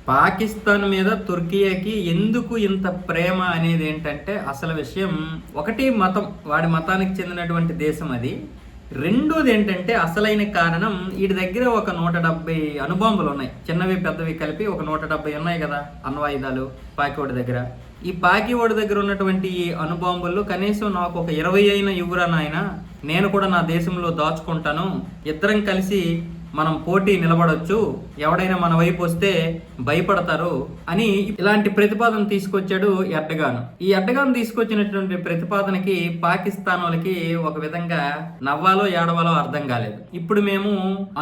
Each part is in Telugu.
పాకిస్తాన్ మీద తుర్కియాకి ఎందుకు ఇంత ప్రేమ అనేది ఏంటంటే అసలు విషయం ఒకటి మతం, వాడి మతానికి చెందినటువంటి దేశం అది. రెండోది ఏంటంటే అసలైన కారణం వీడి దగ్గర ఒక 170 అణుబాంబులు ఉన్నాయి, చిన్నవి పెద్దవి కలిపి ఒక 170 ఉన్నాయి కదా అణ్వాయుధాలు పాకివాడి దగ్గర. ఈ పాకివాడి దగ్గర ఉన్నటువంటి ఈ అణుబాంబుల్లో కనీసం నాకు ఒక 20 అయినా ఇవ్వరా నాయన, నేను కూడా నా దేశంలో దాచుకుంటాను, ఇద్దరం కలిసి మనం పోటీ నిలబడొచ్చు, ఎవడైనా మన వైపు వస్తే భయపడతారు అని ఇలాంటి ప్రతిపాదన తీసుకొచ్చాడు ఎర్డగాన్. ఈ ఎర్డగాన్ తీసుకొచ్చినటువంటి ప్రతిపాదనకి పాకిస్తాన్ వాళ్ళకి ఒక విధంగా నవ్వాలో ఏడవాలో అర్థం కాలేదు. ఇప్పుడు మేము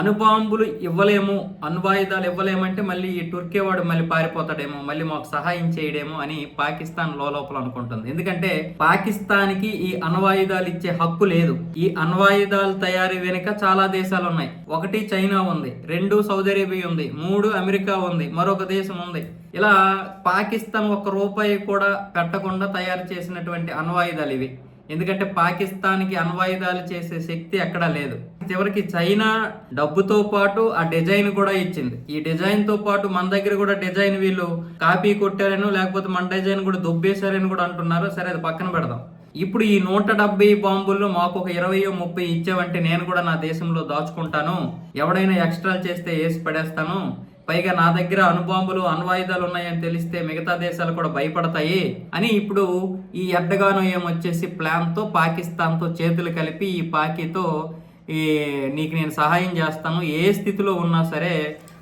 అణుబాంబులు ఇవ్వలేము, అణ్వాయుధాలు ఇవ్వలేమంటే మళ్ళీ ఈ టర్కీ వాడు మళ్ళీ పారిపోతాడేమో, మళ్ళీ మాకు సహాయం చేయడేమో అని పాకిస్తాన్ లోపల అనుకుంటుంది. ఎందుకంటే పాకిస్తాన్కి ఈ అణ్వాయుధాలు ఇచ్చే హక్కు లేదు. ఈ అణ్వాయుధాల తయారీ వెనుక చాలా దేశాలు ఉన్నాయి. ఒకటి చైనా ఉంది, 2 సౌదీ అరేబియా ఉంది, 3 అమెరికా ఉంది, మరొక దేశం ఉంది. ఇలా పాకిస్తాన్ ₹1 కూడా పెట్టకుండా తయారు చేసినటువంటి అణ్వాయుధాలు ఇవి. ఎందుకంటే పాకిస్తాన్కి అణ్వాయుధాలు చేసే శక్తి ఎక్కడా లేదు. చివరికి చైనా డబ్బుతో పాటు ఆ డిజైన్ కూడా ఇచ్చింది. ఈ డిజైన్ తో పాటు మన దగ్గర కూడా డిజైన్ వీళ్ళు కాపీ కొట్టారనో లేకపోతే మన డిజైన్ కూడా దొబ్బేశారని కూడా అంటున్నారు. సరే, అది పక్కన పెడదాం. ఇప్పుడు ఈ 170 బాంబుల్లో మాకు ఒక 20-30 ఇచ్చావంటే నేను కూడా నా దేశంలో దాచుకుంటాను, ఎవడైనా ఎక్స్ట్రా చేస్తే వేసి పడేస్తాను, పైగా నా దగ్గర అణుబాంబులు అణ్వాయుధాలు ఉన్నాయని తెలిస్తే మిగతా దేశాలు కూడా భయపడతాయి అని ఇప్పుడు ఈ ఎర్డగాన్ ఏమొచ్చేసి ప్లాన్తో పాకిస్తాన్తో చేతులు కలిపి ఈ పాకీతో నీకు నేను సహాయం చేస్తాను ఏ స్థితిలో ఉన్నా సరే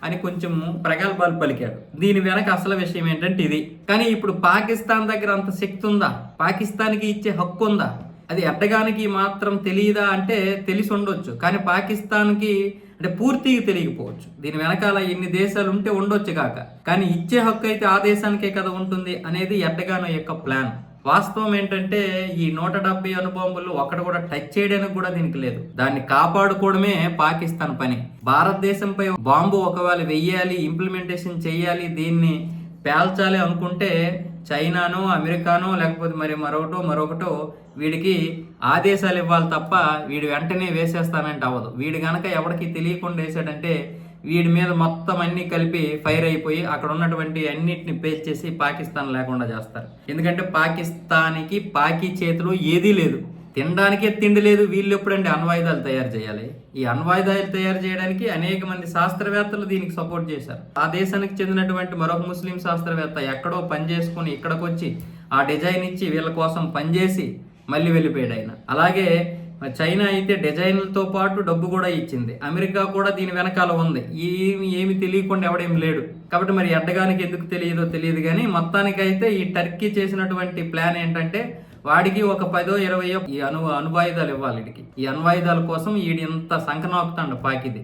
అని కొంచెం ప్రగల్భాలు పలికాడు. దీని వెనక అసలు విషయం ఏంటంటే ఇది. కానీ ఇప్పుడు పాకిస్తాన్ దగ్గర అంత శక్తి ఉందా? పాకిస్తాన్కి ఇచ్చే హక్కు ఉందా? అది ఎర్డగానికి మాత్రం తెలియదా అంటే తెలిసి ఉండొచ్చు, కానీ పాకిస్తాన్కి అంటే పూర్తిగా తెలియకపోవచ్చు. దీని వెనకాల ఎన్ని దేశాలు ఉంటే ఉండొచ్చు కాక, కానీ ఇచ్చే హక్కు అయితే ఆ దేశానికే కదా ఉంటుంది అనేది ఎర్డగాన్ యొక్క ప్లాన్. వాస్తవం ఏంటంటే ఈ 170 అణుబాంబులు ఒక్కటి కూడా టచ్ చేయడానికి కూడా దీనికి లేదు. దాన్ని కాపాడుకోవడమే పాకిస్తాన్ పని. భారతదేశంపై బాంబు ఒకవేళ వెయ్యాలి, ఇంప్లిమెంటేషన్ చేయాలి, దీన్ని పేల్చాలి అనుకుంటే చైనానో అమెరికానో లేకపోతే మరి మరొకటో వీడికి ఆదేశాలు ఇవ్వాలి తప్ప వీడు వెంటనే వేసేస్తానంటే అవ్వదు. వీడు గనక ఎవరికి తెలియకుండా వేసాడంటే వీడి మీద మొత్తం అన్ని కలిపి ఫైర్ అయిపోయి అక్కడ ఉన్నటువంటి అన్నిటిని పేల్చేసి పాకిస్తాన్ లేకుండా చేస్తారు. ఎందుకంటే పాకిస్తాన్కి పాకి చేతిలో ఏదీ లేదు, తినడానికే తిండి లేదు. వీళ్ళు ఎప్పుడంటే అణ్వాయుధాలు తయారు చేయాలి. ఈ అణ్వాయుధాలు తయారు చేయడానికి అనేక మంది శాస్త్రవేత్తలు దీనికి సపోర్ట్ చేశారు. ఆ దేశానికి చెందినటువంటి మరొక ముస్లిం శాస్త్రవేత్త ఎక్కడో పని చేసుకుని ఇక్కడికి వచ్చి ఆ డిజైన్ ఇచ్చి వీళ్ళ కోసం పనిచేసి మళ్ళీ వెళ్ళిపోయాడు ఆయన. అలాగే చైనా అయితే డిజైన్లతో పాటు డబ్బు కూడా ఇచ్చింది. అమెరికా కూడా దీని వెనకాల ఉంది. ఏమి తెలియకుండా ఎవడేం లేడు. కాబట్టి మరి ఎర్డగానికి ఎందుకు తెలియదు కానీ మొత్తానికైతే ఈ టర్కీ చేసినటువంటి ప్లాన్ ఏంటంటే వాడికి ఒక 10-20 ఈ అణువాయుధాలు ఇవ్వాలి. ఈ అణ్వాయుధాల కోసం ఈడు ఇంత సంకనాకుతాడు పాకిది.